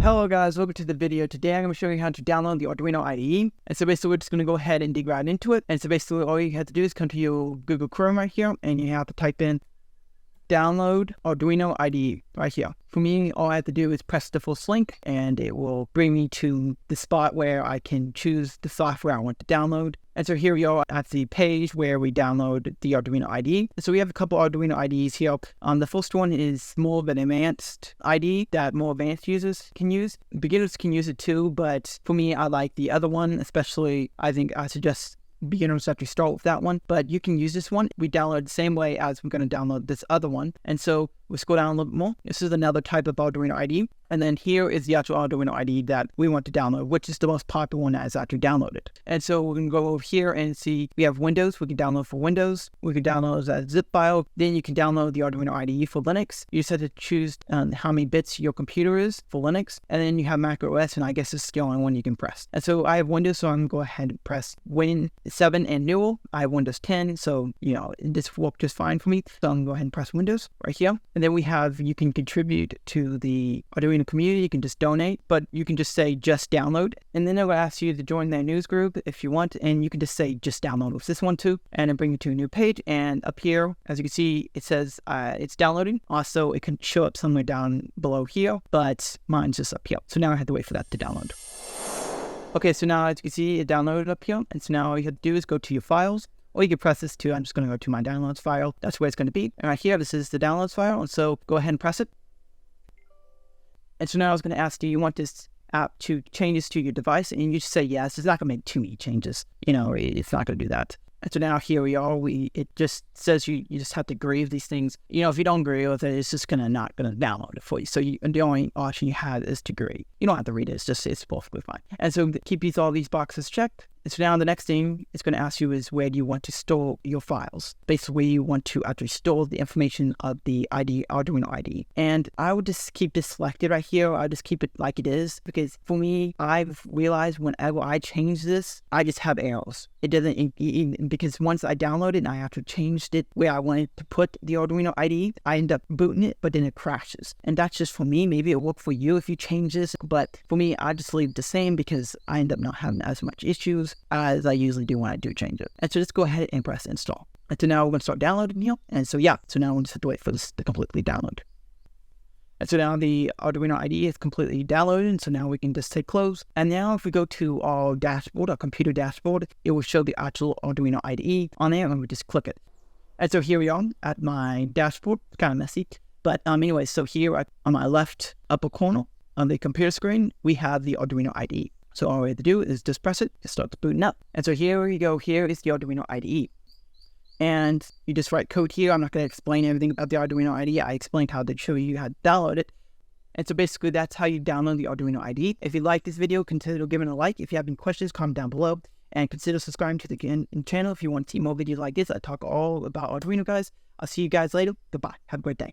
Hello guys, welcome to the video. Today I'm going to show you how to download the Arduino IDE. And so basically we're just going to go ahead and dig right into it. And so basically all you have to do is come to your Google Chrome right here and you have to type in download Arduino IDE right here. For me, all I have to do is press the full link and it will bring me to the spot where I can choose the software I want to download. And so here we are at the page where we download the Arduino IDE. So we have a couple Arduino IDEs here. The first one is more of an advanced IDE that more advanced users can use. Beginners can use it too, but for me, I like the other one, especially I suggest beginners have to start with that one, but you can use this one. We download the same way as we're going to download this other one. And so we'll scroll down a little bit more. This is another type of Arduino IDE. And then here is the actual Arduino IDE that we want to download, which is the most popular one that is actually downloaded. And so we're going to go over here and see we have Windows. We can download for Windows. We can download as a zip file. Then you can download the Arduino IDE for Linux. You just have to choose how many bits your computer is for Linux. And then you have Mac OS, and I guess this is the only one you can press. And so I have Windows, so I'm going to go ahead and press Win 7 and newer. I have Windows 10, so this worked just fine for me. So I'm going to go ahead and press Windows right here. And then we have, you can contribute to the Arduino community. You can just donate, but you can just say just download. And then it'll ask you to join their news group if you want. And you can just say just download with this one too. And it'll bring you to a new page. And up here, as you can see, it says it's downloading. Also, it can show up somewhere down below here, but mine's just up here. So now I have to wait for that to download. Okay, so now as you can see, it downloaded up here. And so now all you have to do is go to your files. Or you can press this too. I'm just going to go to my downloads file. That's where it's going to be. And right here, this is the downloads file. And so go ahead and press it. And so now I was going to ask, do you want this app to changes to your device? And you just say yes. It's not going to make too many changes. It's not going to do that. And so now here we are. It just says you just have to agree with these things. If you don't agree with it, it's just not going to download it for you. So the only option you have is to agree. You don't have to read it. It's perfectly fine. And so keep all these boxes checked. And so now the next thing it's going to ask you is where do you want to store your files? Basically, where you want to actually store the information of the Arduino IDE. And I would just keep this selected right here. I'll just keep it like it is because for me, I've realized whenever I change this, I just have errors. It doesn't, because once I download it and I actually changed it where I wanted to put the Arduino IDE, I end up booting it, but then it crashes. And that's just for me. Maybe it'll work for you if you change this, but for me, I just leave it the same because I end up not having as much issues as I usually do when I do change it. And so just go ahead and press install. And so now we're going to start downloading here. And so so now we'll just have to wait for this to completely download. And so now the Arduino IDE is completely downloaded. And so now we can just hit close. And now if we go to our dashboard, our computer dashboard, it will show the actual Arduino IDE on there and we just click it. And so here we are at my dashboard. It's kind of messy. But anyway, so here on my left upper corner on the computer screen, we have the Arduino IDE. So all we have to do is just press it, it starts booting up. And so here we go, here is the Arduino IDE. And you just write code here. I'm not going to explain everything about the Arduino IDE. I explained how to show you how to download it. And so basically that's how you download the Arduino IDE. If you like this video, consider giving it a like. If you have any questions, comment down below. And consider subscribing to the channel if you want to see more videos like this. I talk all about Arduino, guys. I'll see you guys later. Goodbye. Have a great day.